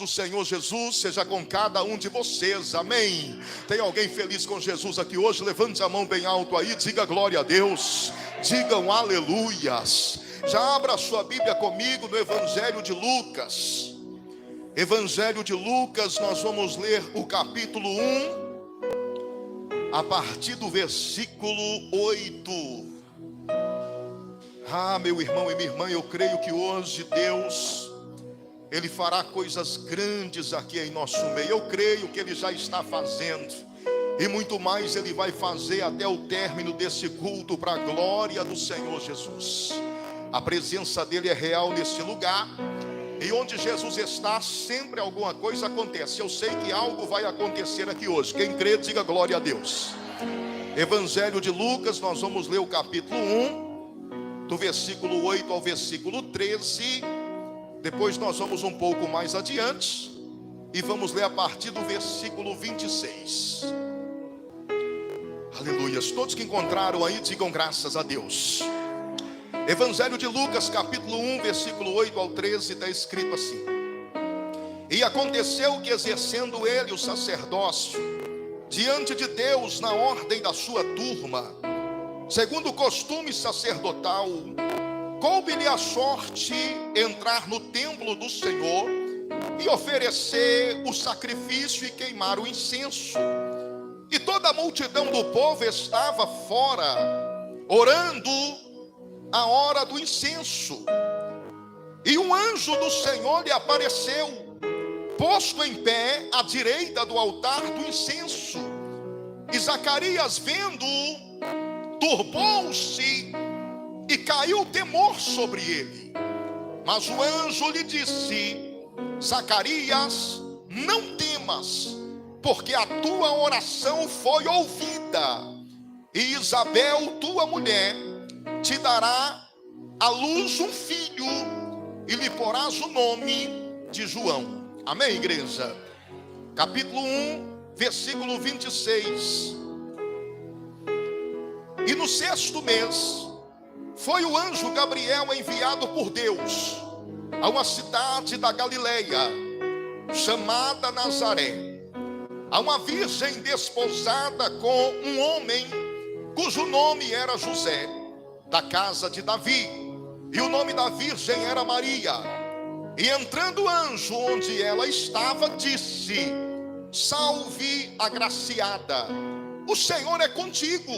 do Senhor Jesus seja com cada um de vocês, amém. Tem alguém feliz com Jesus aqui hoje? Levante a mão bem alto aí, diga glória a Deus, digam aleluias. Já abra a sua Bíblia comigo no Evangelho de Lucas. Evangelho de Lucas, nós vamos ler o capítulo 1, a partir do versículo 8. Meu irmão e minha irmã, eu creio que hoje Deus, Ele fará coisas grandes aqui em nosso meio. Eu creio que Ele já está fazendo, e muito mais Ele vai fazer até o término desse culto, para a glória do Senhor Jesus. A presença dEle é real nesse lugar, e onde Jesus está, sempre alguma coisa acontece. Eu sei que algo vai acontecer aqui hoje. Quem crê, diga glória a Deus. Evangelho de Lucas, nós vamos ler o capítulo 1, do versículo 8 ao versículo 13. Depois nós vamos um pouco mais adiante e vamos ler a partir do versículo 26. Aleluias. Todos que encontraram aí, digam graças a Deus. Evangelho de Lucas, capítulo 1, versículo 8 ao 13, está escrito assim: E aconteceu que, exercendo ele o sacerdócio diante de Deus na ordem da sua turma, segundo o costume sacerdotal, coube-lhe a sorte entrar no templo do Senhor e oferecer o sacrifício e queimar o incenso. E toda a multidão do povo estava fora, orando a hora do incenso. E um anjo do Senhor lhe apareceu, posto em pé à direita do altar do incenso. E Zacarias, vendo-o, turbou-se e caiu temor sobre ele. Mas o anjo lhe disse: Zacarias, não temas, porque a tua oração foi ouvida, e Isabel, tua mulher, te dará à luz um filho, e lhe porás o nome de João. Amém, igreja? Capítulo 1, versículo 26. E no 6º mês, foi o anjo Gabriel enviado por Deus a uma cidade da Galileia, chamada Nazaré, a uma virgem desposada com um homem, cujo nome era José, da casa de Davi, e o nome da virgem era Maria. E entrando o anjo onde ela estava, disse: Salve, agraciada, o Senhor é contigo,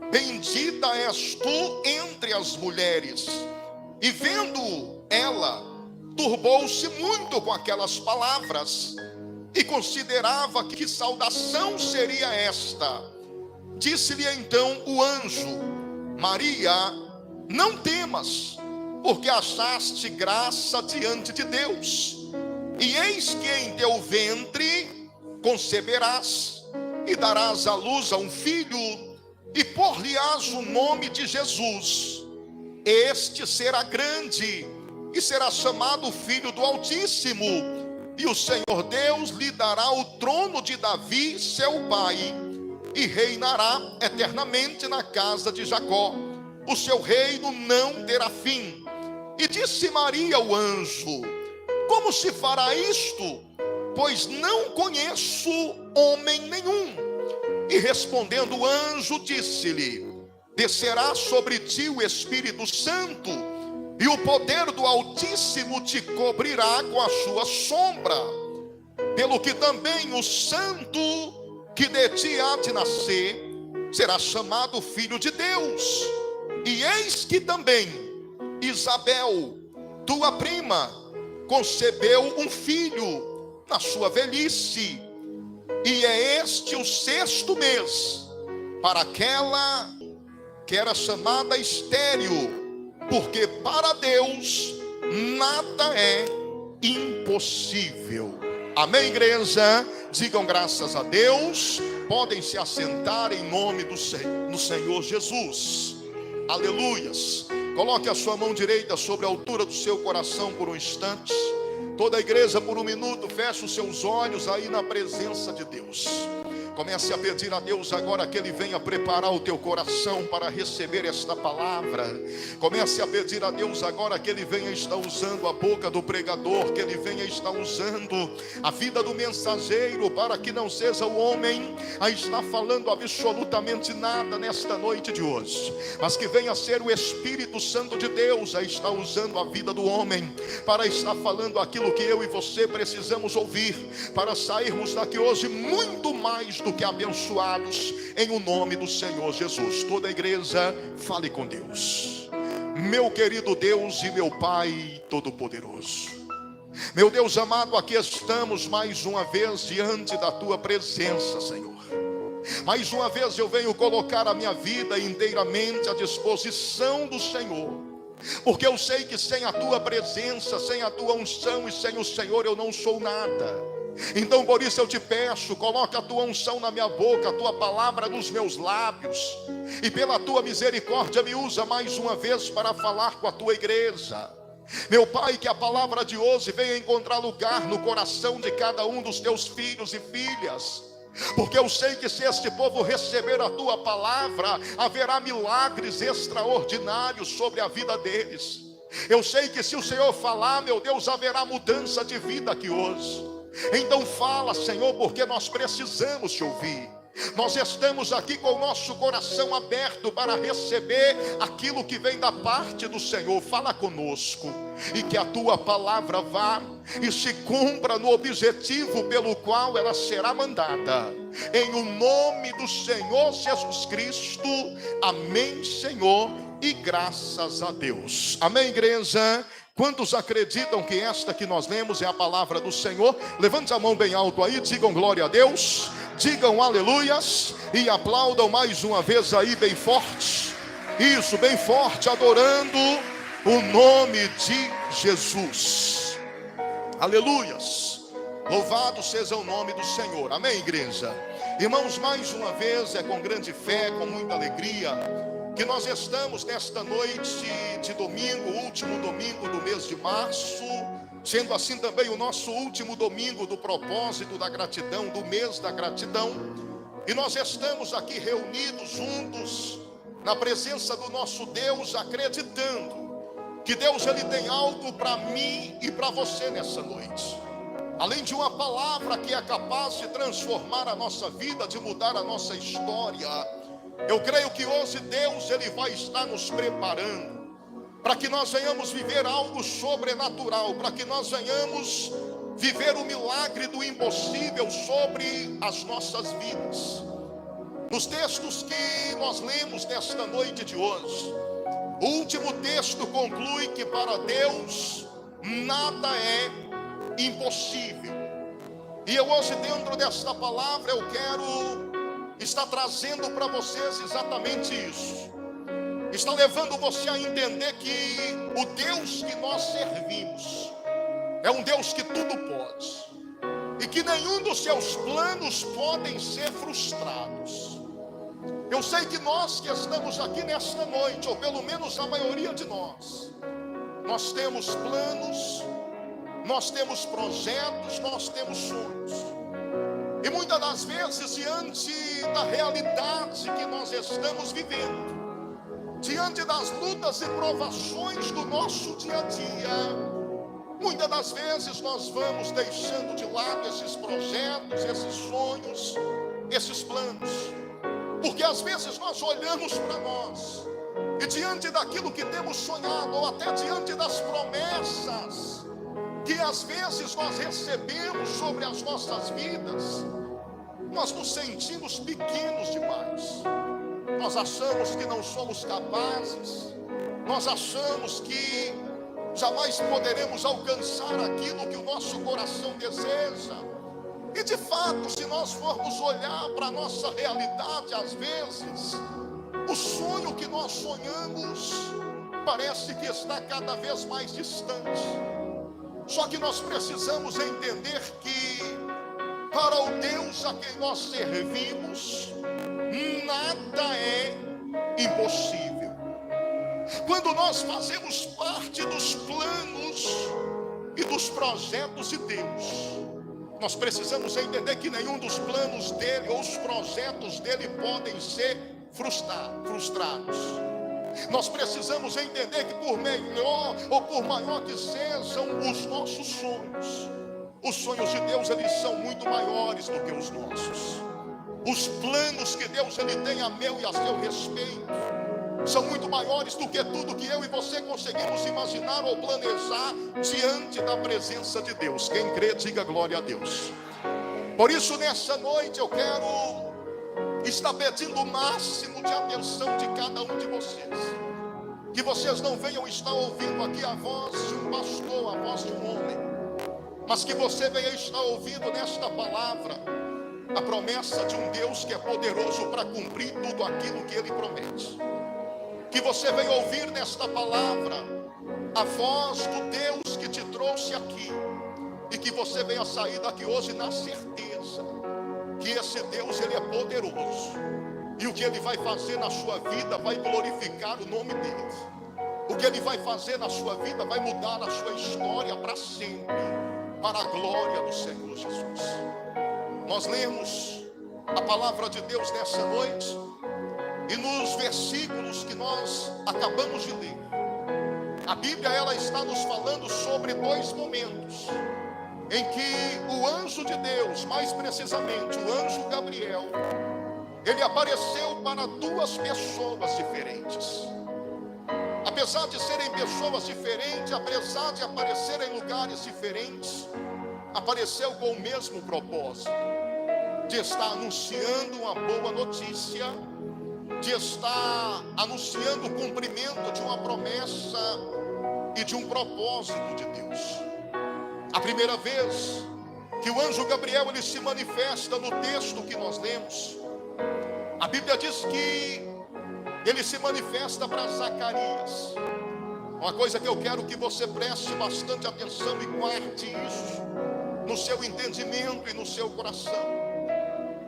bendita és tu entre as mulheres. E vendo ela, turbou-se muito com aquelas palavras, e considerava que saudação seria esta. Disse-lhe então o anjo: Maria, não temas, porque achaste graça diante de Deus. E eis que em teu ventre conceberás, e darás à luz a um filho, e por-lhe-ás o nome de Jesus. Este será grande, e será chamado Filho do Altíssimo. E o Senhor Deus lhe dará o trono de Davi, seu pai, e reinará eternamente na casa de Jacó. O seu reino não terá fim. E disse Maria ao anjo: Como se fará isto? Pois não conheço homem nenhum. E respondendo o anjo, disse-lhe: Descerá sobre ti o Espírito Santo, e o poder do Altíssimo te cobrirá com a sua sombra. Pelo que também o santo que de ti há de nascer será chamado Filho de Deus. E eis que também Isabel, tua prima, concebeu um filho na sua velhice, e é este o 6º mês para aquela que era chamada estéril, porque para Deus nada é impossível. Amém, igreja? Digam graças a Deus. Podem se assentar em nome do Senhor Jesus. Aleluias. Coloque a sua mão direita sobre a altura do seu coração por um instante. Toda a igreja por um minuto, feche os seus olhos aí na presença de Deus. Comece a pedir a Deus agora que Ele venha preparar o teu coração para receber esta palavra. Comece a pedir a Deus agora que Ele venha estar usando a boca do pregador, que Ele venha estar usando a vida do mensageiro, para que não seja o homem a estar falando absolutamente nada nesta noite de hoje, mas que venha ser o Espírito Santo de Deus a estar usando a vida do homem, para estar falando aquilo que eu e você precisamos ouvir, para sairmos daqui hoje muito mais do que abençoados, em o nome do Senhor Jesus. Toda a igreja fale com Deus. Meu querido Deus e meu Pai Todo-Poderoso, meu Deus amado, aqui estamos mais uma vez diante da Tua presença, Senhor. Mais uma vez eu venho colocar a minha vida inteiramente à disposição do Senhor, porque eu sei que sem a Tua presença, sem a Tua unção e sem o Senhor eu não sou nada. Então por isso eu te peço, coloca a Tua unção na minha boca, a Tua palavra nos meus lábios, e pela Tua misericórdia me usa mais uma vez para falar com a Tua igreja. Meu Pai, que a palavra de hoje venha encontrar lugar no coração de cada um dos Teus filhos e filhas, porque eu sei que se este povo receber a Tua palavra, haverá milagres extraordinários sobre a vida deles. Eu sei que se o Senhor falar, meu Deus, haverá mudança de vida aqui hoje. Então fala, Senhor, porque nós precisamos te ouvir. Nós estamos aqui com o nosso coração aberto para receber aquilo que vem da parte do Senhor. Fala conosco, e que a Tua palavra vá e se cumpra no objetivo pelo qual ela será mandada, em o nome do Senhor Jesus Cristo. Amém, Senhor, e graças a Deus. Amém, igreja? Quantos acreditam que esta que nós lemos é a palavra do Senhor? Levante a mão bem alto aí, digam glória a Deus, digam aleluias e aplaudam mais uma vez aí bem forte. Isso, bem forte, adorando o nome de Jesus. Aleluias. Louvado seja o nome do Senhor. Amém, igreja? Irmãos, mais uma vez é com grande fé, com muita alegria, que nós estamos nesta noite de domingo, último domingo do mês de março, sendo assim também o nosso último domingo do propósito da gratidão, do mês da gratidão. E nós estamos aqui reunidos juntos na presença do nosso Deus, acreditando que Deus ele tem algo para mim e para você nessa noite. Além de uma palavra que é capaz de transformar a nossa vida, de mudar a nossa história, eu creio que hoje Deus ele vai estar nos preparando para que nós venhamos viver algo sobrenatural, para que nós venhamos viver o milagre do impossível sobre as nossas vidas. Nos textos que nós lemos nesta noite de hoje, o último texto conclui que para Deus nada é impossível. E eu hoje, dentro desta palavra, eu quero está trazendo para vocês exatamente isso. Está levando você a entender que o Deus que nós servimos é um Deus que tudo pode, e que nenhum dos seus planos podem ser frustrados. Eu sei que nós que estamos aqui nesta noite, ou pelo menos a maioria de nós temos planos, nós temos projetos, nós temos sonhos. E muitas das vezes, diante da realidade que nós estamos vivendo, diante das lutas e provações do nosso dia a dia, muitas das vezes nós vamos deixando de lado esses projetos, esses sonhos, esses planos, porque às vezes nós olhamos para nós, e diante daquilo que temos sonhado, ou até diante das promessas que às vezes nós recebemos sobre as nossas vidas, nós nos sentimos pequenos demais. Nós achamos que não somos capazes, nós achamos que jamais poderemos alcançar aquilo que o nosso coração deseja. E de fato, se nós formos olhar para a nossa realidade, às vezes, o sonho que nós sonhamos parece que está cada vez mais distante. Só que nós precisamos entender que para o Deus a quem nós servimos, nada é impossível. Quando nós fazemos parte dos planos e dos projetos de Deus, Nós precisamos entender que nenhum dos planos dele ou os projetos dele podem ser frustrados. Nós precisamos entender que por melhor ou por maior que sejam os nossos sonhos, os sonhos de Deus, eles são muito maiores do que os nossos. Os planos que Deus ele tem a meu e a seu respeito são muito maiores do que tudo que eu e você conseguimos imaginar ou planejar diante da presença de Deus. Quem crê, diga glória a Deus. Por isso, nessa noite, eu quero estar pedindo o máximo de atenção de cada um de vocês. Que vocês não venham estar ouvindo aqui a voz de um pastor, a voz de um homem, mas que você venha estar ouvindo nesta palavra a promessa de um Deus que é poderoso para cumprir tudo aquilo que Ele promete. Que você venha ouvir nesta palavra a voz do Deus que te trouxe aqui, e que você venha sair daqui hoje na certeza que esse Deus ele é poderoso, e o que Ele vai fazer na sua vida vai glorificar o nome dEle. O que Ele vai fazer na sua vida vai mudar a sua história para sempre, para a glória do Senhor Jesus. Nós lemos a palavra de Deus nessa noite, e nos versículos que nós acabamos de ler, a Bíblia ela está nos falando sobre dois momentos em que o anjo de Deus, mais precisamente o anjo Gabriel, ele apareceu para duas pessoas diferentes. Apesar de serem pessoas diferentes, apesar de aparecerem em lugares diferentes, apareceu com o mesmo propósito, de estar anunciando uma boa notícia, de estar anunciando o cumprimento de uma promessa e de um propósito de Deus. A primeira vez que o anjo Gabriel ele se manifesta no texto que nós lemos, a Bíblia diz que ele se manifesta para Zacarias. Uma coisa que eu quero que você preste bastante atenção e guarde isso no seu entendimento e no seu coração.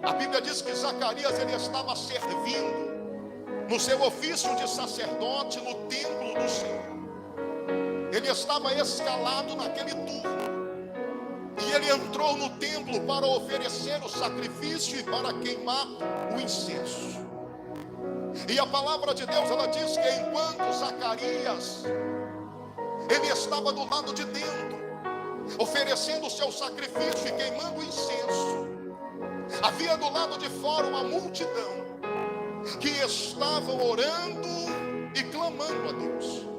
A Bíblia diz que Zacarias ele estava servindo no seu ofício de sacerdote no templo do Senhor. Ele estava escalado naquele turno, e ele entrou no templo para oferecer o sacrifício e para queimar o incenso. E a palavra de Deus ela diz que enquanto Zacarias ele estava do lado de dentro, oferecendo o seu sacrifício e queimando o incenso, havia do lado de fora uma multidão que estavam orando e clamando a Deus.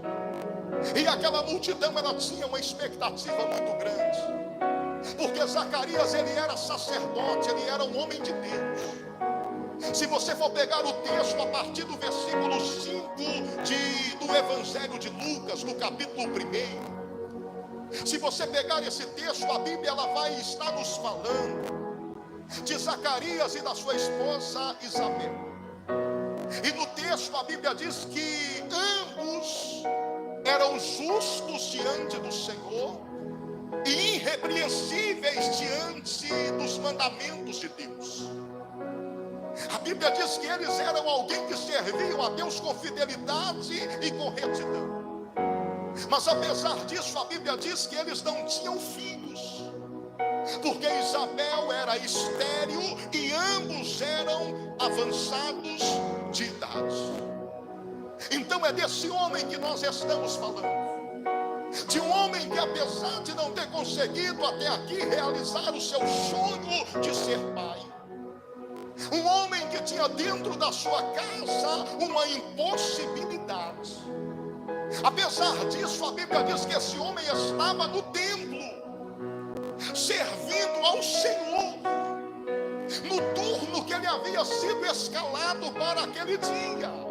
E aquela multidão ela tinha uma expectativa muito grande, porque Zacarias ele era sacerdote, ele era um homem de Deus. Se você for pegar o texto a partir do versículo 5 do Evangelho de Lucas, no capítulo 1, se você pegar esse texto, a Bíblia ela vai estar nos falando de Zacarias e da sua esposa Isabel. E no texto a Bíblia diz que ambos eram justos diante do Senhor e irrepreensíveis diante dos mandamentos de Deus. A Bíblia diz que eles eram alguém que serviam a Deus com fidelidade e com retidão. Mas apesar disso, a Bíblia diz que eles não tinham filhos, porque Isabel era estéril e ambos eram avançados de idade. Então é desse homem que nós estamos falando, de um homem que apesar de não ter conseguido até aqui realizar o seu sonho de ser pai, um homem que tinha dentro da sua casa uma impossibilidade. Apesar disso, a Bíblia diz que esse homem estava no templo, servindo ao Senhor, no turno que ele havia sido escalado para aquele dia.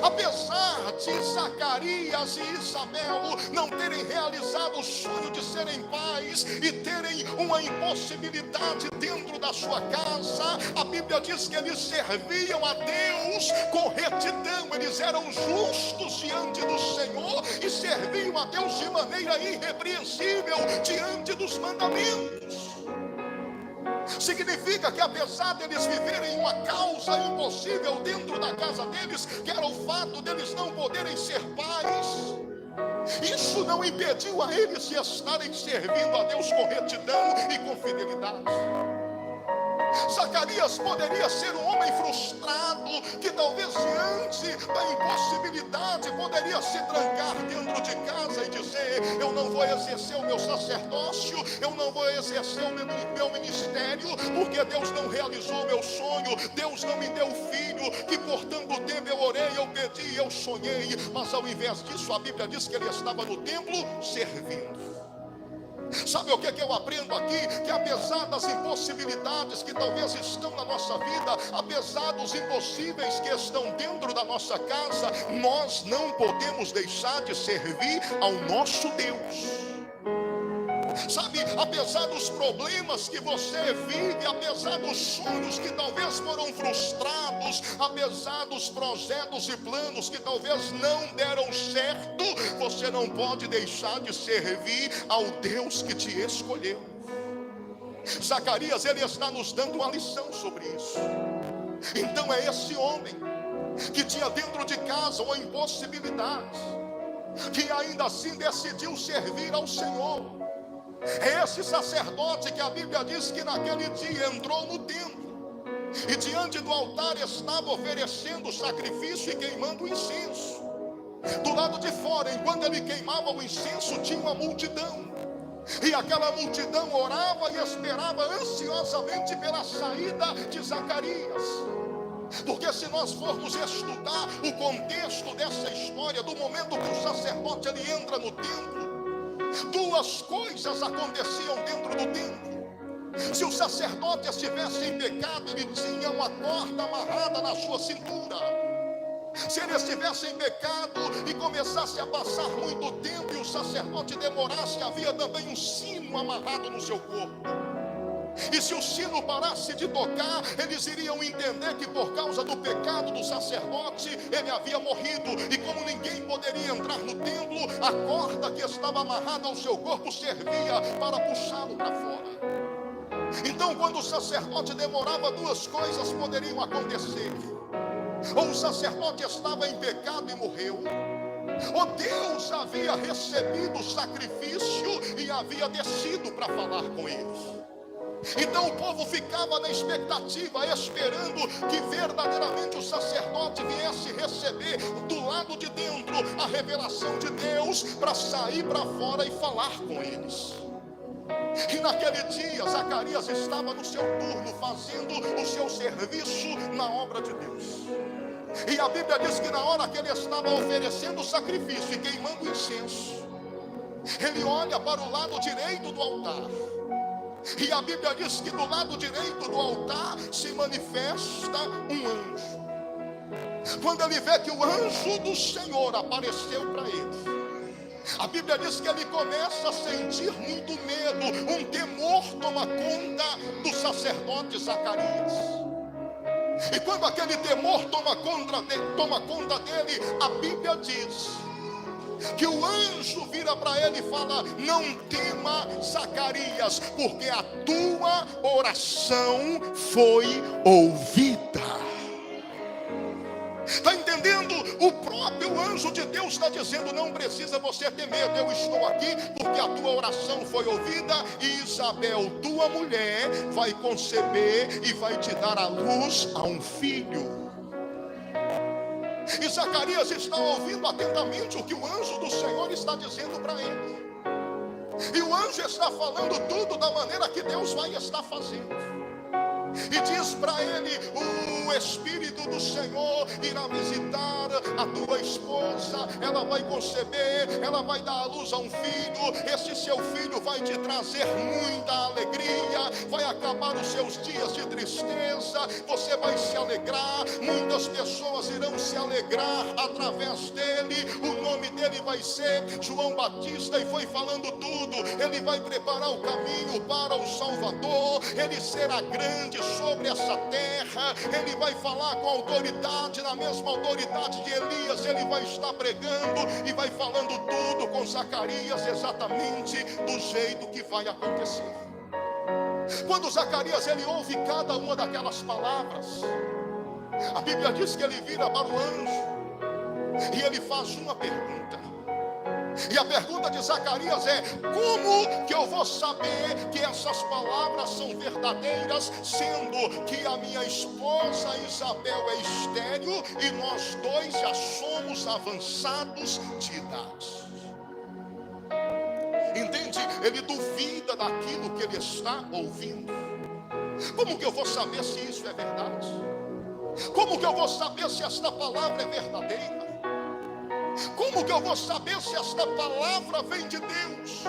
Apesar de Zacarias e Isabel não terem realizado o sonho de serem pais e terem uma impossibilidade dentro da sua casa, a Bíblia diz que eles serviam a Deus com retidão, eles eram justos diante do Senhor e serviam a Deus de maneira irrepreensível diante dos mandamentos. Significa que apesar deles viverem uma causa impossível dentro da casa deles, que era o fato deles não poderem ser pais, Isso não impediu a eles de estarem servindo a Deus com retidão e com fidelidade. Zacarias poderia ser um homem frustrado, que talvez diante da impossibilidade poderia se trancar dentro de casa e dizer: eu não vou exercer o meu sacerdócio, eu não vou exercer o meu ministério, porque Deus não realizou o meu sonho, Deus não me deu filho, que por tanto tempo eu orei, eu pedi, eu sonhei. Mas ao invés disso, a Bíblia diz que ele estava no templo servindo. Sabe o que eu aprendo aqui? Que apesar das impossibilidades que talvez estão na nossa vida, apesar dos impossíveis que estão dentro da nossa casa, nós não podemos deixar de servir ao nosso Deus. Sabe, apesar dos problemas que você vive, apesar dos sonhos que talvez foram frustrados, apesar dos projetos e planos que talvez não deram certo, você não pode deixar de servir ao Deus que te escolheu. Zacarias, ele está nos dando uma lição sobre isso. Então é esse homem que tinha dentro de casa uma impossibilidade, que ainda assim decidiu servir ao Senhor. É esse sacerdote que a Bíblia diz que naquele dia entrou no templo e diante do altar estava oferecendo sacrifício e queimando incenso. Do lado de fora, enquanto ele queimava o incenso, tinha uma multidão, e aquela multidão orava e esperava ansiosamente pela saída de Zacarias. Porque se nós formos estudar o contexto dessa história, do momento que o sacerdote ele entra no templo, duas coisas aconteciam dentro do templo. Se o sacerdote estivesse em pecado, ele tinha uma corda amarrada na sua cintura. Se ele estivesse em pecado e começasse a passar muito tempo e o sacerdote demorasse, havia também um sino amarrado no seu corpo. E se o sino parasse de tocar, eles iriam entender que por causa do pecado do sacerdote, ele havia morrido. E como ninguém poderia entrar no templo, a corda que estava amarrada ao seu corpo servia para puxá-lo para fora. Então, quando o sacerdote demorava, duas coisas poderiam acontecer: ou o sacerdote estava em pecado e morreu, ou Deus havia recebido o sacrifício e havia descido para falar com eles. Então o povo ficava na expectativa, esperando que verdadeiramente o sacerdote viesse receber do lado de dentro a revelação de Deus, para sair para fora e falar com eles. E naquele dia Zacarias estava no seu turno, fazendo o seu serviço na obra de Deus. E a Bíblia diz que na hora que ele estava oferecendo o sacrifício e queimando incenso, ele olha para o lado direito do altar. E a Bíblia diz que do lado direito do altar se manifesta um anjo. Quando ele vê que o anjo do Senhor apareceu para ele, a Bíblia diz que ele começa a sentir muito medo, um temor toma conta do sacerdote Zacarias. E quando aquele temor toma conta dele, a Bíblia diz que o anjo vira para ele e fala: não tema, Zacarias, porque a tua oração foi ouvida. Está entendendo? O próprio anjo de Deus está dizendo: não precisa você ter medo, eu estou aqui, porque a tua oração foi ouvida. E Isabel, tua mulher, vai conceber e vai te dar à luz a um filho. E Zacarias está ouvindo atentamente o que o anjo do Senhor está dizendo para ele. E o anjo está falando tudo da maneira que Deus vai estar fazendo. E diz para ele: o Espírito do Senhor irá visitar a tua esposa, ela vai conceber, ela vai dar à luz a um filho. Esse seu filho vai te trazer muita alegria, vai acabar os seus dias de tristeza, você vai se alegrar, muitas pessoas irão se alegrar através dele. O nome dele vai ser João Batista. E foi falando tudo. Ele vai preparar o caminho para o Salvador, ele será grande sobre essa terra, ele vai falar com autoridade, na mesma autoridade de Elias. Ele vai estar pregando e vai falando tudo com Zacarias exatamente do jeito que vai acontecer. Quando Zacarias ele ouve cada uma daquelas palavras, a Bíblia diz que ele vira para o anjo e ele faz uma pergunta: E a pergunta de Zacarias é: como que eu vou saber que essas palavras são verdadeiras, sendo que a minha esposa Isabel é estéril e nós dois já somos avançados de idade? Entende? Ele duvida daquilo que ele está ouvindo. Como que eu vou saber se isso é verdade? Como que eu vou saber se esta palavra é verdadeira? Como que eu vou saber se esta palavra vem de Deus?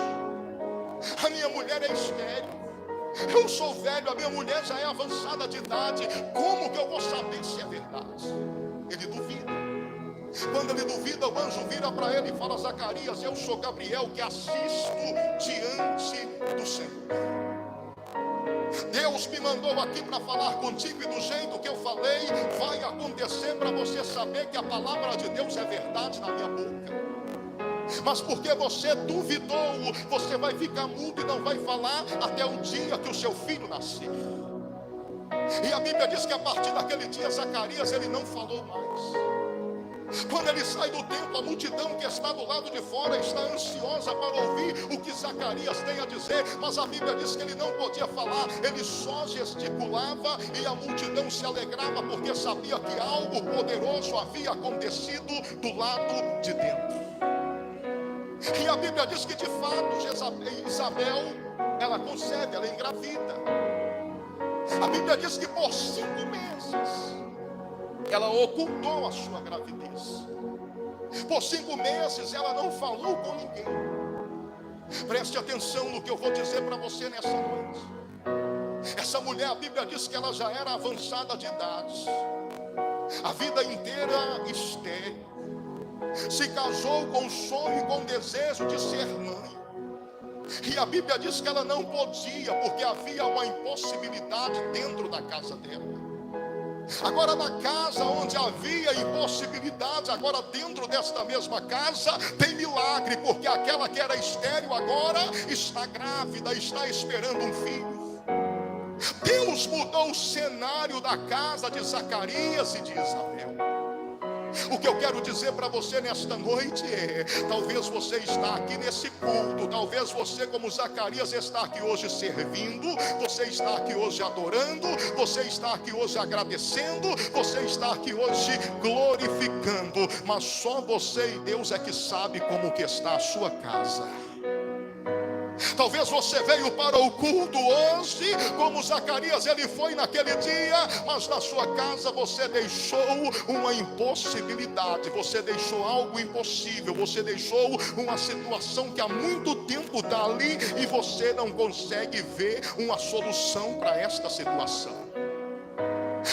A minha mulher é estéril, eu sou velho, a minha mulher já é avançada de idade. Como que eu vou saber se é verdade? Ele duvida. Quando ele duvida, o anjo vira para ele e fala: Zacarias, eu sou Gabriel que assisto diante do Senhor. Deus me mandou aqui para falar contigo, e do jeito que eu falei, vai acontecer para você saber que a palavra de Deus é verdade na minha boca. Mas porque você duvidou, você vai ficar mudo e não vai falar até o dia que o seu filho nascer. E a Bíblia diz que a partir daquele dia, Zacarias, ele não falou mais. Quando ele sai do templo, a multidão que está do lado de fora está ansiosa para ouvir o que Zacarias tem a dizer, mas a Bíblia diz que ele não podia falar, ele só gesticulava, e a multidão se alegrava porque sabia que algo poderoso havia acontecido do lado de dentro. E a Bíblia diz que de fato Isabel, ela concebe, ela engravida. A Bíblia diz que por 5 meses ela ocultou a sua gravidez. Por 5 meses ela não falou com ninguém. Preste atenção no que eu vou dizer para você nessa noite. Essa mulher, a Bíblia diz que ela já era avançada de idade, a vida inteira estéril. Se casou com sonho e com desejo de ser mãe. E a Bíblia diz que ela não podia, porque havia uma impossibilidade dentro da casa dela. Agora, na casa onde havia impossibilidade, agora dentro desta mesma casa tem milagre, porque aquela que era estéril agora está grávida, está esperando um filho. Deus mudou o cenário da casa de Zacarias e de Isabel. O que eu quero dizer para você nesta noite é: talvez você está aqui nesse culto, talvez você, como Zacarias, está aqui hoje servindo, você está aqui hoje adorando, você está aqui hoje agradecendo, você está aqui hoje glorificando, mas só você e Deus é que sabe como que está a sua casa. Talvez você veio para o culto hoje, como Zacarias ele foi naquele dia, mas na sua casa você deixou uma impossibilidade, você deixou algo impossível, você deixou uma situação que há muito tempo está ali e você não consegue ver uma solução para esta situação.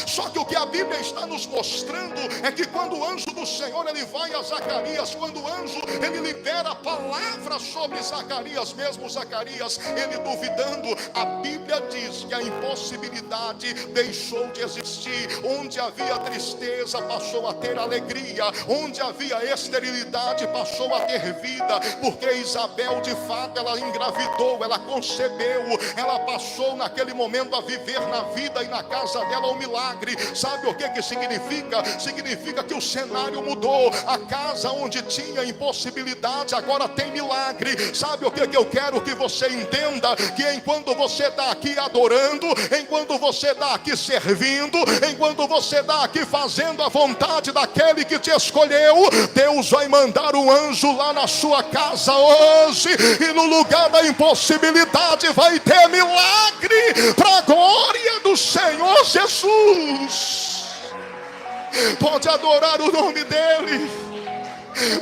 Só que o que a Bíblia está nos mostrando é que quando o anjo do Senhor ele vai a Zacarias, quando o anjo ele libera a palavra sobre Zacarias, mesmo Zacarias ele duvidando, a Bíblia diz que a impossibilidade deixou de existir. Onde havia tristeza passou a ter alegria, onde havia esterilidade passou a ter vida, porque Isabel de fato ela engravidou, ela concebeu, ela passou naquele momento a viver na vida e na casa dela um milagre. Sabe o que significa? Significa que o cenário mudou. A casa onde tinha impossibilidade agora tem milagre. Sabe o que eu quero que você entenda? Que enquanto você está aqui adorando, enquanto você está aqui servindo, enquanto você está aqui fazendo a vontade daquele que te escolheu, Deus vai mandar um anjo lá na sua casa hoje, e no lugar da impossibilidade vai ter milagre para a glória do Senhor Jesus. Pode adorar o nome dele.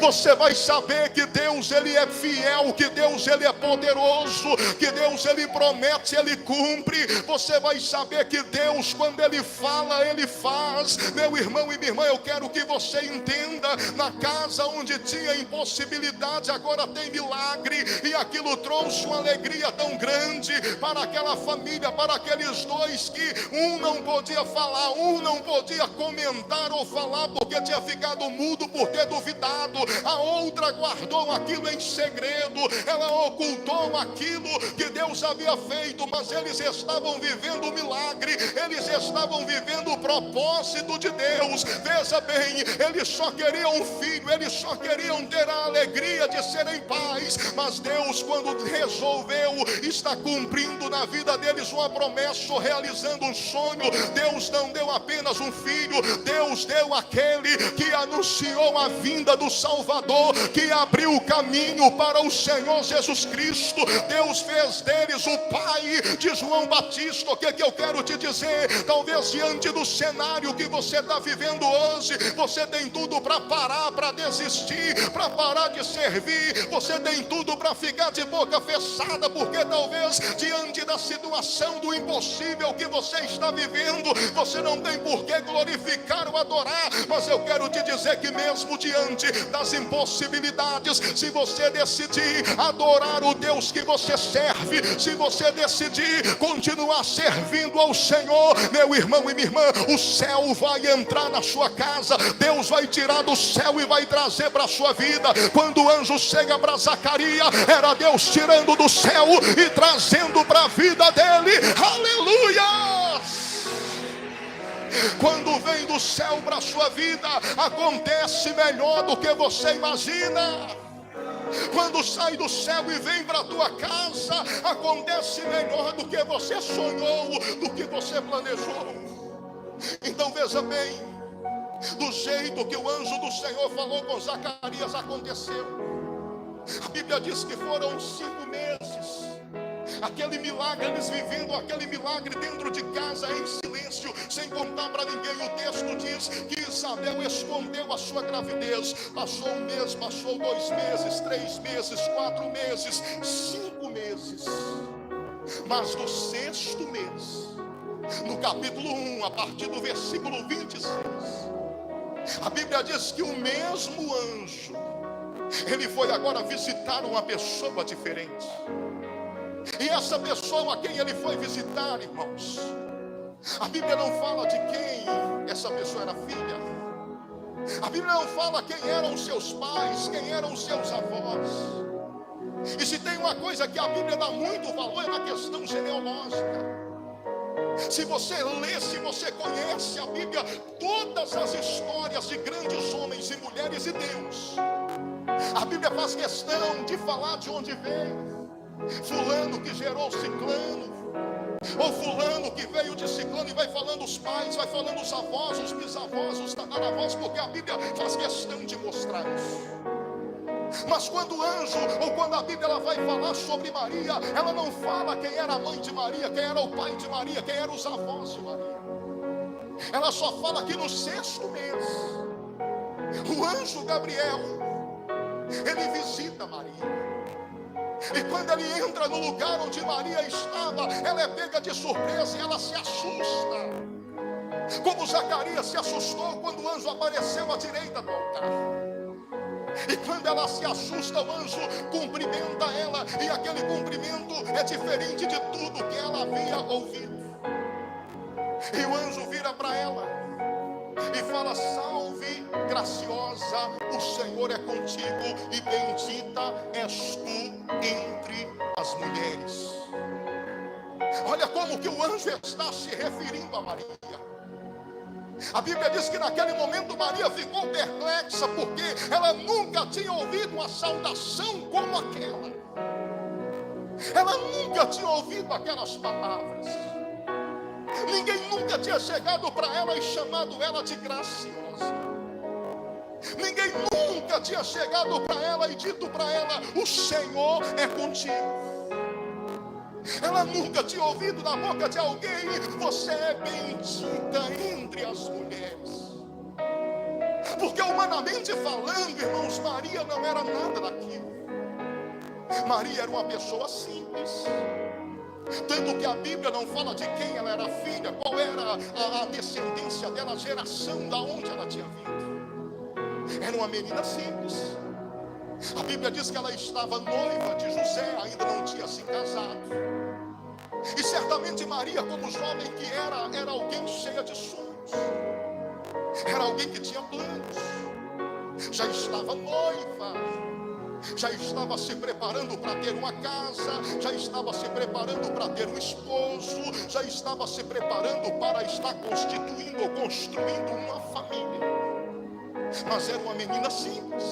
Você vai saber que Deus ele é fiel, que Deus ele é poderoso, que Deus ele promete, ele cumpre. Você vai saber que Deus, quando ele fala, ele faz. Meu irmão e minha irmã, eu quero que você entenda: na casa onde tinha impossibilidade agora tem milagre, e aquilo trouxe uma alegria tão grande para aquela família, para aqueles dois que um não podia falar, um não podia comentar ou falar porque tinha ficado mudo por ter duvidado. revelado, a outra guardou aquilo em segredo, ela ocultou aquilo que Deus havia feito, mas eles estavam vivendo o milagre, eles estavam vivendo o propósito de Deus. Veja bem, eles só queriam um filho, eles só queriam ter a alegria de serem pais, mas Deus, quando resolveu, está cumprindo na vida deles uma promessa, realizando um sonho. Deus não deu apenas um filho, Deus deu aquele que anunciou a vinda do Salvador, que abriu o caminho para o Senhor Jesus Cristo. Deus fez deles o pai de João Batista. O que eu quero te dizer? Talvez diante do cenário que você está vivendo hoje, você tem tudo para parar, para desistir, para parar de servir, você tem tudo para ficar de boca fechada, porque talvez diante da situação do impossível que você está vivendo, você não tem por que glorificar ou adorar. Mas eu quero te dizer que mesmo diante das impossibilidades, se você decidir adorar o Deus que você serve, se você decidir continuar servindo ao Senhor, meu irmão e minha irmã, o céu vai entrar na sua casa, Deus vai tirar do céu e vai trazer para a sua vida. Quando o anjo chega para Zacarias, era Deus tirando do céu e trazendo para a vida dele. Aleluia! Quando vem do céu para a sua vida, acontece melhor do que você imagina. Quando sai do céu e vem para a tua casa, acontece melhor do que você sonhou, do que você planejou. Então veja bem, do jeito que o anjo do Senhor falou com Zacarias, aconteceu. A Bíblia diz que foram 5 meses, aquele milagre, eles vivendo aquele milagre dentro de casa em silêncio, sem contar para ninguém. O texto diz que Isabel escondeu a sua gravidez. Passou 1 mês, passou 2 meses, 3 meses, 4 meses, 5 meses. Mas no 6º mês, no capítulo 1, a partir do versículo 26, a Bíblia diz que o mesmo anjo, ele foi agora visitar uma pessoa diferente. E essa pessoa a quem ele foi visitar, irmãos, a Bíblia não fala de quem essa pessoa era filha. A Bíblia não fala quem eram os seus pais, quem eram os seus avós. E se tem uma coisa que a Bíblia dá muito valor, é na questão genealógica. Se você lê, se você conhece a Bíblia, todas as histórias de grandes homens e mulheres de Deus, a Bíblia faz questão de falar de onde veio. Fulano que gerou Ciclano, ou fulano que veio de Ciclano, e vai falando os pais, vai falando os avós, os bisavós, os tataravós, porque a Bíblia faz questão de mostrar isso. Mas quando o anjo, ou quando a Bíblia ela vai falar sobre Maria, ela não fala quem era a mãe de Maria, quem era o pai de Maria, quem eram os avós de Maria. Ela só fala que no 6º mês, o anjo Gabriel, ele visita Maria. E quando ele entra no lugar onde Maria estava, ela é pega de surpresa e ela se assusta, como Zacarias se assustou quando o anjo apareceu à direita do altar. E quando ela se assusta, o anjo cumprimenta ela, e aquele cumprimento é diferente de tudo que ela havia ouvido. E o anjo vira para ela e fala: salve, graciosa, o Senhor é contigo, e bendita és tu entre as mulheres. Olha como que o anjo está se referindo a Maria. A Bíblia diz que naquele momento Maria ficou perplexa, porque ela nunca tinha ouvido uma saudação como aquela. Ela nunca tinha ouvido aquelas palavras. Ninguém nunca tinha chegado para ela e chamado ela de graciosa. Ninguém nunca tinha chegado para ela e dito para ela: o Senhor é contigo. Ela nunca tinha ouvido da boca de alguém: você é bendita entre as mulheres. Porque humanamente falando, irmãos, Maria não era nada daquilo. Maria era uma pessoa simples. Tanto que a Bíblia não fala de quem ela era filha, qual era a descendência dela, a geração da onde ela tinha vindo. Era uma menina simples. A Bíblia diz que ela estava noiva de José, ainda não tinha se casado. E certamente Maria, como jovem que era alguém cheia de sonhos. Era alguém que tinha planos. já estava noiva, já estava se preparando para ter uma casa, já estava se preparando para ter um esposo, já estava se preparando para estar constituindo ou construindo uma família. Mas era uma menina simples.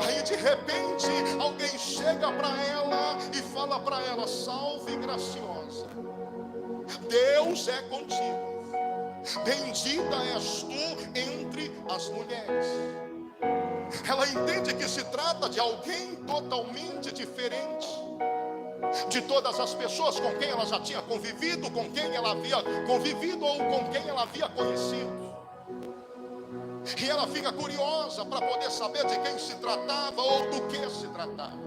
Aí de repente alguém chega para ela e fala para ela: salve graciosa, Deus é contigo, bendita és tu entre as mulheres. Ela entende que se trata de alguém totalmente diferente de todas as pessoas com quem ela já tinha convivido, com quem ela havia convivido ou com quem ela havia conhecido. E ela fica curiosa para poder saber de quem se tratava ou do que se tratava.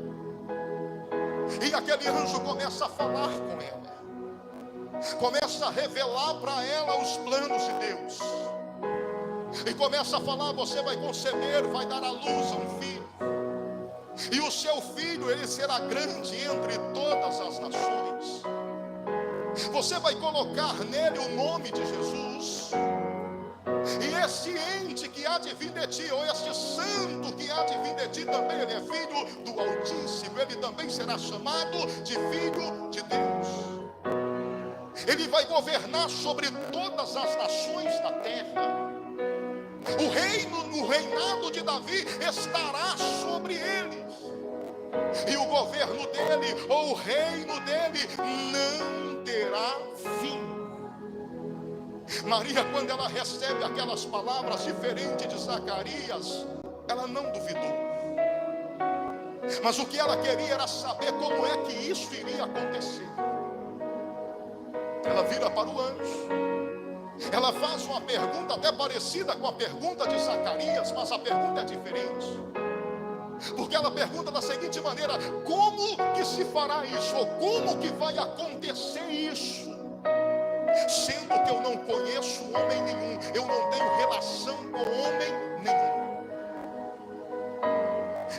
E aquele anjo começa a falar com ela, começa a revelar para ela os planos de Deus, e começa a falar: você vai conceber, vai dar à luz a um filho, e o seu filho, ele será grande entre todas as nações. Você vai colocar nele o nome de Jesus, e esse ente que há de vir de ti, ou este santo que há de vir de ti, também ele é filho do Altíssimo. Ele também será chamado de Filho de Deus. Ele vai governar sobre todas as nações da terra. O reinado de Davi estará sobre ele, e o governo dele, ou o reino dele, não terá fim. Maria, quando ela recebe aquelas palavras diferentes de Zacarias, ela não duvidou. Mas o que ela queria era saber como é que isso iria acontecer. Ela vira para o anjo, ela faz uma pergunta até parecida com a pergunta de Zacarias, mas a pergunta é diferente. Porque ela pergunta da seguinte maneira: como que se fará isso? Ou como que vai acontecer isso? Sendo que eu não conheço homem nenhum, eu não tenho relação com homem nenhum.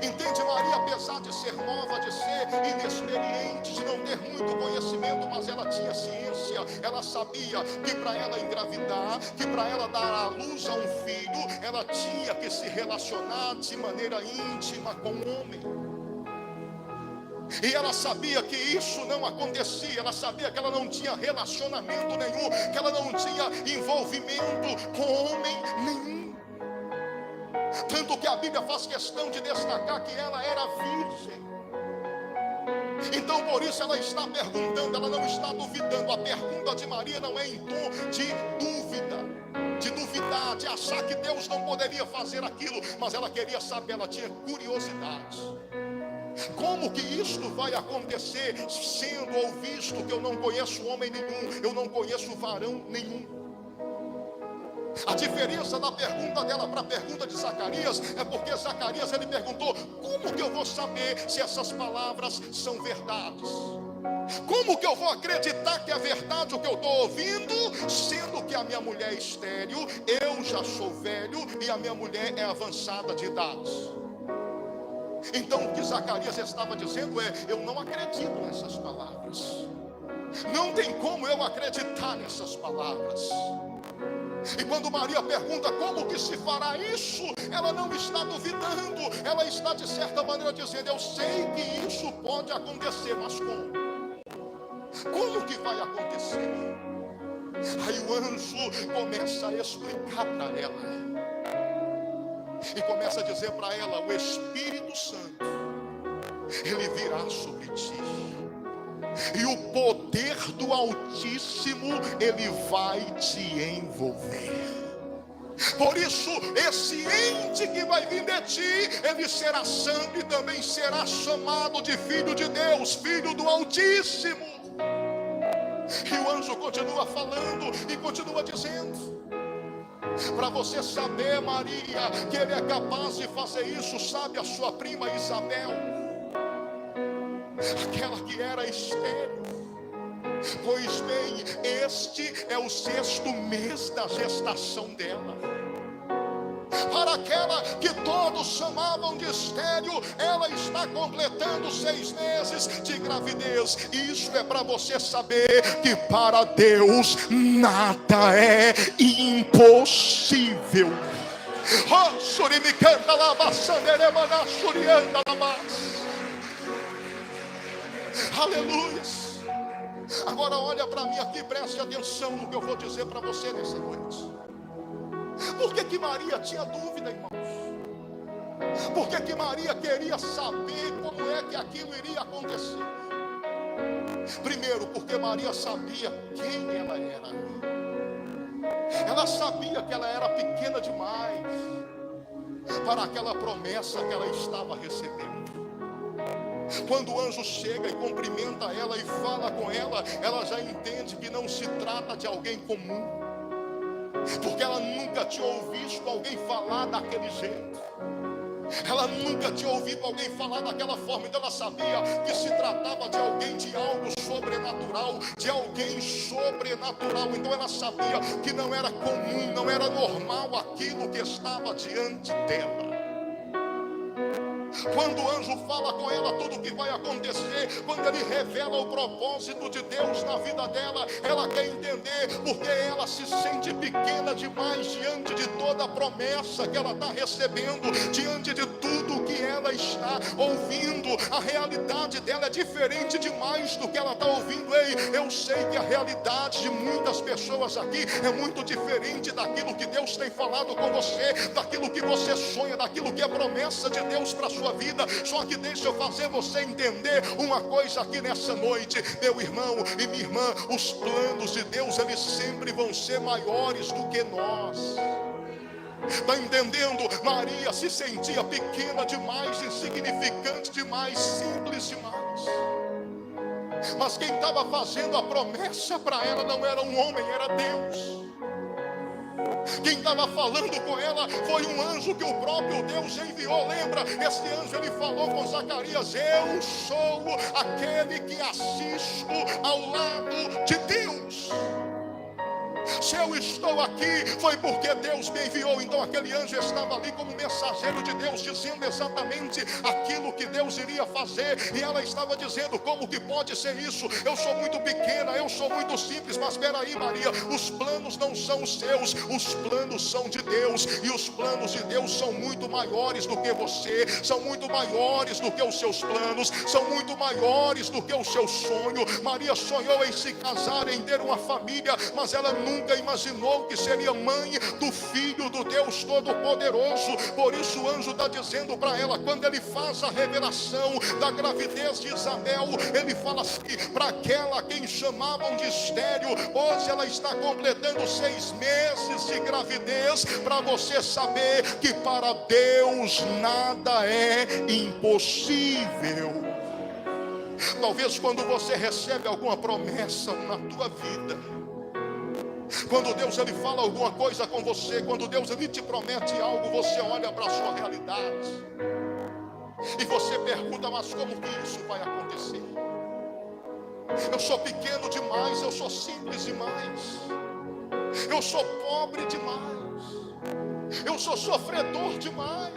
Entende, Maria, apesar de ser nova, de ser inexperiente, de não ter muito conhecimento, mas ela tinha ciência. Ela sabia que para ela engravidar, que para ela dar à luz a um filho, ela tinha que se relacionar de maneira íntima com o homem. E ela sabia que isso não acontecia. Ela sabia que ela não tinha relacionamento nenhum, que ela não tinha envolvimento com homem nenhum. Tanto que a Bíblia faz questão de destacar que ela era virgem. Então por isso ela está perguntando, ela não está duvidando. A pergunta de Maria não é em tom de dúvida, de duvidar, de achar que Deus não poderia fazer aquilo, mas ela queria saber, ela tinha curiosidade. Como que isto vai acontecer, sendo ou visto que eu não conheço homem nenhum, eu não conheço varão nenhum? A diferença da pergunta dela para a pergunta de Zacarias é porque Zacarias, ele perguntou: como que eu vou saber se essas palavras são verdades? Como que eu vou acreditar que é verdade o que eu estou ouvindo, sendo que a minha mulher é estéril, eu já sou velho e a minha mulher é avançada de idade? Então o que Zacarias estava dizendo é: eu não acredito nessas palavras, não tem como eu acreditar nessas palavras. E quando Maria pergunta como que se fará isso, ela não está duvidando, ela está de certa maneira dizendo: eu sei que isso pode acontecer, mas como? Como que vai acontecer? Aí o anjo começa a explicar para ela, e começa a dizer para ela: o Espírito Santo, ele virá sobre ti, e o poder do Altíssimo, ele vai te envolver. Por isso, esse ente que vai vir de ti, ele será santo e também será chamado de Filho de Deus, Filho do Altíssimo. E o anjo continua falando e continua dizendo: para você saber, Maria, que ele é capaz de fazer isso, sabe a sua prima Isabel, aquela que era estéril? Pois bem, este é o 6º mês da gestação dela. Para aquela que todos chamavam de estéril, ela está completando 6 meses de gravidez. Isso é para você saber que para Deus nada é impossível. Oh, surimicanda labaçaneremana surianda labas. Aleluia. Agora olha para mim aqui, preste atenção no que eu vou dizer para você nessa noite. Por que Maria tinha dúvida, irmãos? Por que Maria queria saber como é que aquilo iria acontecer? Primeiro, porque Maria sabia quem ela era. Ela sabia que ela era pequena demais para aquela promessa que ela estava recebendo. Quando o anjo chega e cumprimenta ela e fala com ela, ela já entende que não se trata de alguém comum, porque ela nunca tinha ouvido alguém falar daquele jeito. Ela nunca tinha ouvido alguém falar daquela forma. Então ela sabia que se tratava de alguém, de algo sobrenatural, de alguém sobrenatural. Então ela sabia que não era comum, não era normal aquilo que estava diante dela. Quando o anjo fala com ela tudo o que vai acontecer, quando ele revela o propósito de Deus na vida dela, ela quer entender porque ela se sente pequena demais diante de toda a promessa que ela está recebendo, diante de tudo que ela está ouvindo. A realidade dela é diferente demais do que ela está ouvindo. Ei, eu sei que a realidade de muitas pessoas aqui é muito diferente daquilo que Deus tem falado com você, daquilo que você sonha, daquilo que é promessa de Deus para a sua vida. Só que deixa eu fazer você entender uma coisa aqui nessa noite, meu irmão e minha irmã: os planos de Deus, eles sempre vão ser maiores do que nós. Está entendendo? Maria se sentia pequena demais, insignificante demais, simples demais. Mas quem estava fazendo a promessa para ela não era um homem, era Deus. Quem estava falando com ela foi um anjo que o próprio Deus enviou. Lembra? Esse anjo, ele falou com Zacarias: eu sou aquele que assisto ao lado de Deus. Se eu estou aqui, foi porque Deus me enviou. Então aquele anjo estava ali como mensageiro de Deus, dizendo exatamente aquilo que Deus iria fazer. E ela estava dizendo: como que pode ser isso? Eu sou muito pequena, eu sou muito simples. Mas espera aí, Maria, os planos não são os seus, os planos são de Deus. E os planos de Deus são muito maiores do que você, são muito maiores do que os seus planos, são muito maiores do que o seu sonho. Maria sonhou em se casar, em ter uma família, mas ela nunca imaginou que seria mãe do Filho do Deus Todo-Poderoso. Por isso o anjo está dizendo para ela, quando ele faz a revelação da gravidez de Isabel, ele fala assim para aquela quem chamavam de estéril: hoje ela está completando 6 meses de gravidez, para você saber que para Deus nada é impossível. Talvez quando você recebe alguma promessa na tua vida, quando Deus ele fala alguma coisa com você, quando Deus ele te promete algo, você olha para a sua realidade e você pergunta: mas como que isso vai acontecer? Eu sou pequeno demais, eu sou simples demais, eu sou pobre demais, eu sou sofredor demais,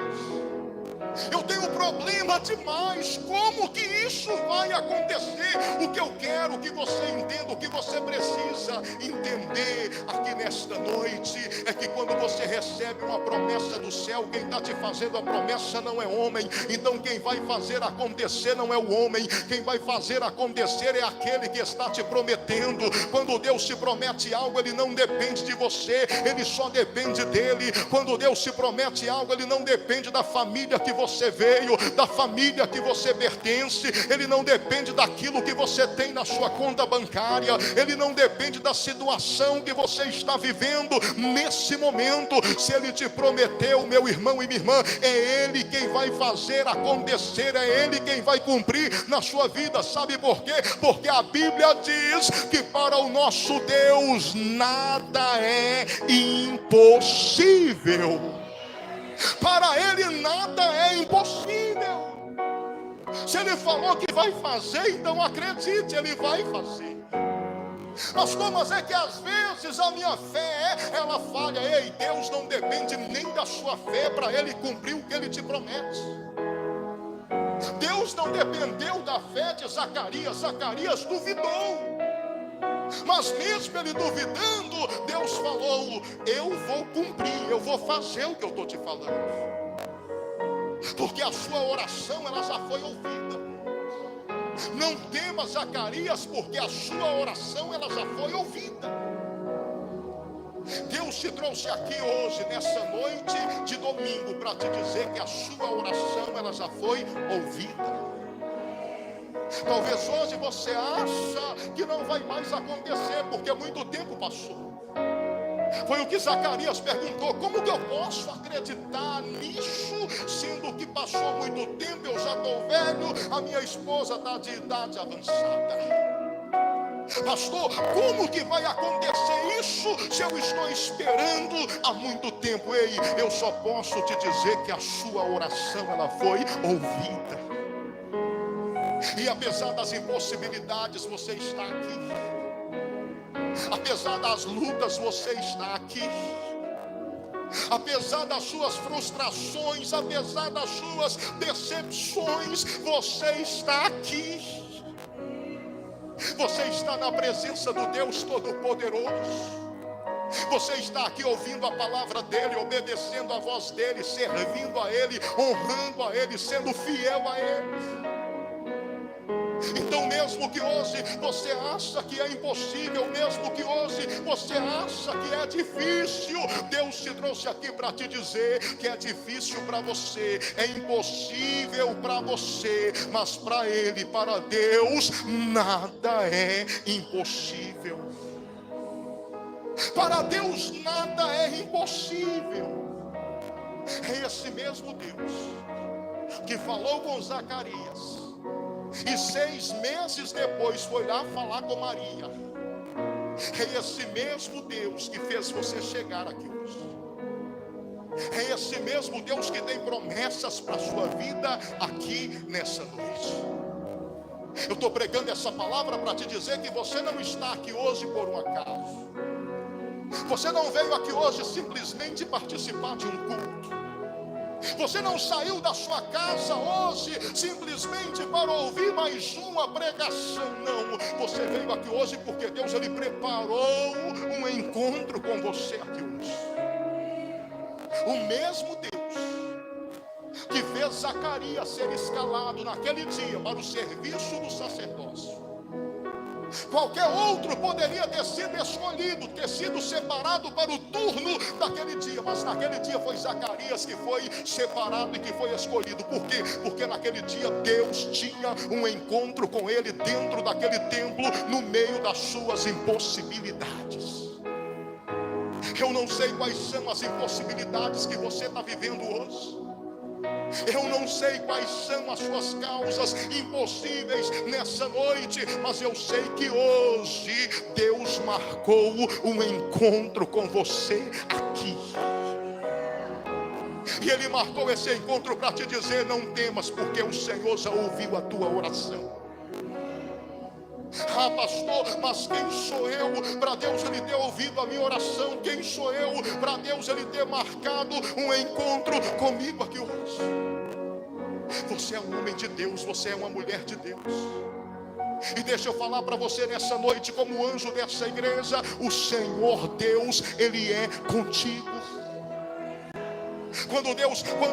eu tenho problema demais. Como que isso vai acontecer? O que eu quero que você entenda, o que você precisa entender aqui nesta noite, é que quando você recebe uma promessa do céu, quem está te fazendo a promessa não é homem. Então quem vai fazer acontecer não é o homem, quem vai fazer acontecer é aquele que está te prometendo. Quando Deus te promete algo, ele não depende de você, ele só depende dele. Quando Deus te promete algo, ele não depende da família que você veio, da família que você pertence, ele não depende daquilo que você tem na sua conta bancária, ele não depende da situação que você está vivendo nesse momento. Se ele te prometeu, meu irmão e minha irmã, é ele quem vai fazer acontecer, é ele quem vai cumprir na sua vida. Sabe por quê? Porque a Bíblia diz que para o nosso Deus nada é impossível. Para ele nada é impossível. Se ele falou que vai fazer, então acredite, ele vai fazer. Mas como é que às vezes a minha fé, ela falha? Ei, Deus não depende nem da sua fé para ele cumprir o que ele te promete. Deus não dependeu da fé de Zacarias. Zacarias duvidou. Mas mesmo ele duvidando, Deus falou: eu vou cumprir, eu vou fazer o que eu estou te falando. Porque a sua oração, ela já foi ouvida. Não tema, Zacarias, porque a sua oração, ela já foi ouvida. Deus te trouxe aqui hoje, nessa noite de domingo, para te dizer que a sua oração, ela já foi ouvida. Talvez hoje você acha que não vai mais acontecer, porque muito tempo passou. Foi o que Zacarias perguntou: como que eu posso acreditar nisso, sendo que passou muito tempo, eu já estou velho, a minha esposa está de idade avançada. Pastor, como que vai acontecer isso se eu estou esperando há muito tempo? Ei, eu só posso te dizer que a sua oração, ela foi ouvida. E apesar das impossibilidades, você está aqui. Apesar das lutas, você está aqui. Apesar das suas frustrações, apesar das suas decepções, você está aqui. Você está na presença do Deus Todo-Poderoso. Você está aqui ouvindo a palavra dele, obedecendo a voz dele, servindo a ele, honrando a ele, sendo fiel a ele. Então mesmo que hoje você acha que é impossível, mesmo que hoje você acha que é difícil, Deus te trouxe aqui para te dizer que é difícil para você, é impossível para você, mas para Ele, para Deus, nada é impossível. Para Deus nada é impossível. É esse mesmo Deus que falou com Zacarias e 6 meses depois foi lá falar com Maria. É esse mesmo Deus que fez você chegar aqui hoje. É esse mesmo Deus que tem promessas para a sua vida aqui nessa noite. Eu estou pregando essa palavra para te dizer que você não está aqui hoje por um acaso. Você não veio aqui hoje simplesmente participar de um culto. Você não saiu da sua casa hoje simplesmente para ouvir mais uma pregação, não. Você veio aqui hoje porque Deus, ele preparou um encontro com você aqui hoje. O mesmo Deus que fez Zacarias ser escalado naquele dia para o serviço do sacerdócio. Qualquer outro poderia ter sido escolhido, ter sido separado para o turno daquele dia, mas naquele dia foi Zacarias que foi separado e que foi escolhido. Por quê? Porque naquele dia Deus tinha um encontro com ele dentro daquele templo, no meio das suas impossibilidades. Eu não sei quais são as impossibilidades que você está vivendo hoje. Eu não sei quais são as suas causas impossíveis nessa noite, mas eu sei que hoje Deus marcou um encontro com você aqui. E Ele marcou esse encontro para te dizer: não temas, porque o Senhor já ouviu a tua oração. Ah, pastor, mas quem sou eu para Deus ele ter ouvido a minha oração? Quem sou eu para Deus ele ter marcado um encontro comigo aqui hoje? Você é um homem de Deus, você é uma mulher de Deus. E deixa eu falar para você nessa noite, como anjo dessa igreja, o Senhor Deus, ele é contigo. Quando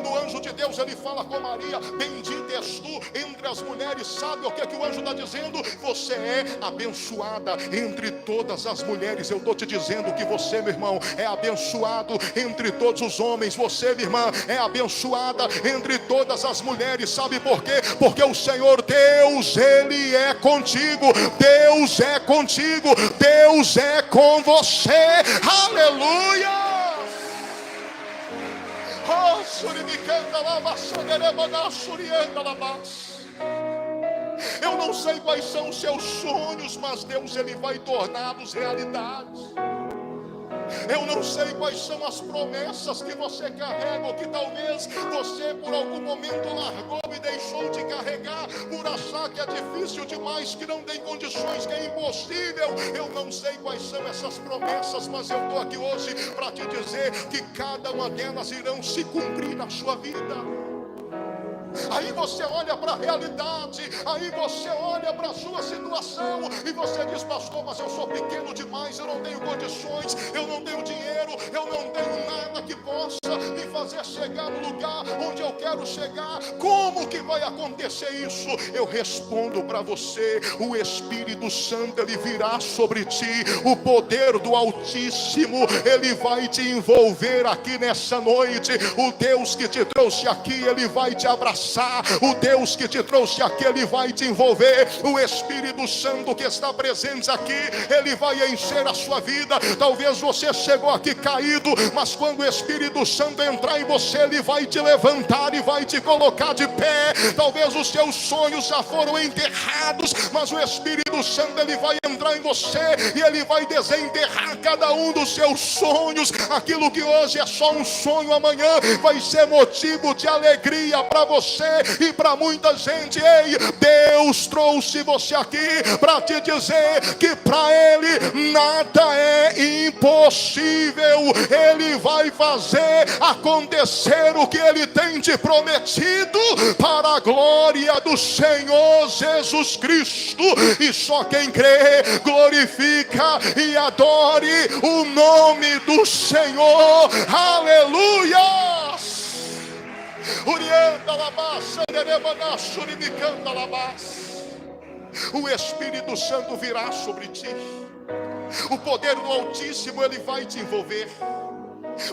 o anjo de Deus ele fala com Maria: bendita és tu entre as mulheres, sabe o que é que o anjo está dizendo? Você é abençoada entre todas as mulheres. Eu estou te dizendo que você, meu irmão, é abençoado entre todos os homens. Você, minha irmã, é abençoada entre todas as mulheres. Sabe por quê? Porque o Senhor Deus, ele é contigo. Deus é contigo. Deus é com você. Aleluia! Eu não sei quais são os seus sonhos, mas Deus ele vai torná-los realidade. Eu não sei quais são as promessas que você carrega, ou que talvez você por algum momento largou e deixou de carregar, por achar que é difícil demais, que não tem condições, que é impossível. Eu não sei quais são essas promessas, mas eu estou aqui hoje para te dizer que cada uma delas irão se cumprir na sua vida. Aí você olha para a realidade, aí você olha para a sua situação e você diz: pastor, mas eu sou pequeno demais, eu não tenho condições, eu não tenho dinheiro, eu não tenho nada que possa me fazer chegar no lugar onde eu quero chegar. Como que vai acontecer isso? Eu respondo para você: o Espírito Santo, ele virá sobre ti, o poder do Altíssimo, ele vai te envolver aqui nessa noite. O Deus que te trouxe aqui, ele vai te abraçar. O Deus que te trouxe aqui, ele vai te envolver. O Espírito Santo que está presente aqui, ele vai encher a sua vida. Talvez você chegou aqui caído, mas quando o Espírito Santo entrar em você, ele vai te levantar e vai te colocar de pé. Talvez os seus sonhos já foram enterrados, mas o Espírito Santo, ele vai entrar em você e ele vai desenterrar cada um dos seus sonhos. Aquilo que hoje é só um sonho, amanhã vai ser motivo de alegria para você e para muita gente. Ei, Deus trouxe você aqui para te dizer que para Ele nada é impossível. Ele vai fazer acontecer o que Ele tem te prometido, para a glória do Senhor Jesus Cristo. E só quem crê, glorifica e adore o nome do Senhor. Aleluia! O Espírito Santo virá sobre ti. O poder do Altíssimo, ele vai te envolver.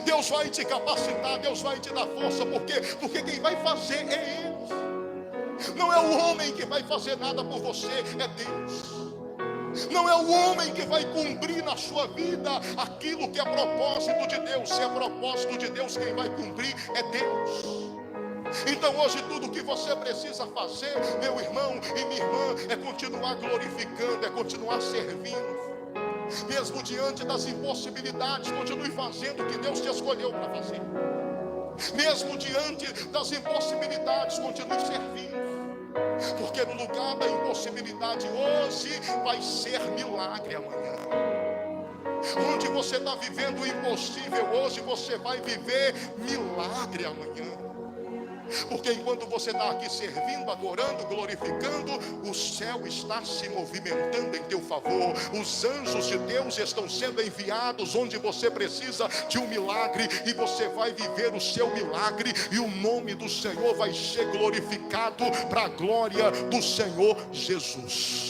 Deus vai te capacitar, Deus vai te dar força. Por quê? Porque quem vai fazer é Ele. Não é o homem que vai fazer nada por você, é Deus. Não é o homem que vai cumprir na sua vida aquilo que é propósito de Deus. Se é propósito de Deus, quem vai cumprir é Deus. Então hoje tudo que você precisa fazer, meu irmão e minha irmã, é continuar glorificando, é continuar servindo. Mesmo diante das impossibilidades, continue fazendo o que Deus te escolheu para fazer. Mesmo diante das impossibilidades, continue servindo. Porque no lugar da impossibilidade hoje, vai ser milagre amanhã. Onde você está vivendo o impossível hoje, você vai viver milagre amanhã. Porque enquanto você está aqui servindo, adorando, glorificando, o céu está se movimentando em teu favor. Os anjos de Deus estão sendo enviados onde você precisa de um milagre, e você vai viver o seu milagre, e o nome do Senhor vai ser glorificado para a glória do Senhor Jesus.